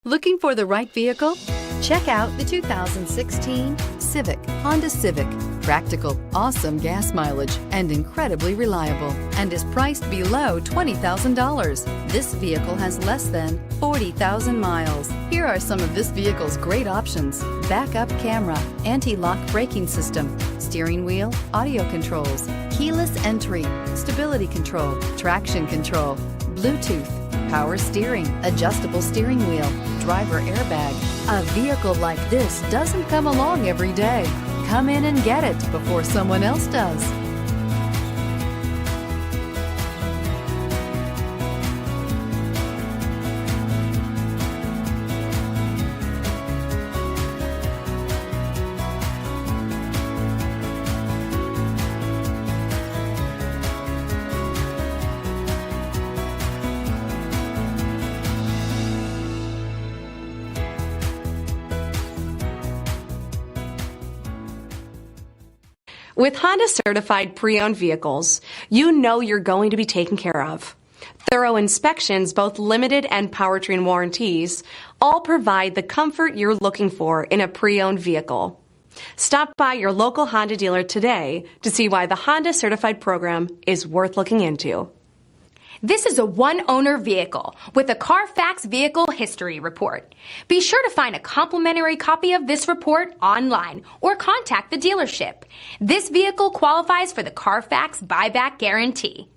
Looking for the right vehicle? Check out the 2016 Honda Civic. Practical, awesome gas mileage, and incredibly reliable, and is priced below $20,000. This vehicle has less than 40,000 miles. Here are some of this vehicle's great options: backup camera, anti-lock braking system, steering wheel audio controls, keyless entry, stability control, traction control, Bluetooth, power steering, adjustable steering wheel, driver airbag. A vehicle like this doesn't come along every day. Come in and get it before someone else does. With Honda certified pre-owned vehicles, you know you're going to be taken care of. Thorough inspections, both limited and powertrain warranties, all provide the comfort you're looking for in a pre-owned vehicle. Stop by your local Honda dealer today to see why the Honda certified program is worth looking into. This is a one-owner vehicle with a Carfax Vehicle History Report. Be sure to find a complimentary copy of this report online or contact the dealership. This vehicle qualifies for the Carfax Buyback Guarantee.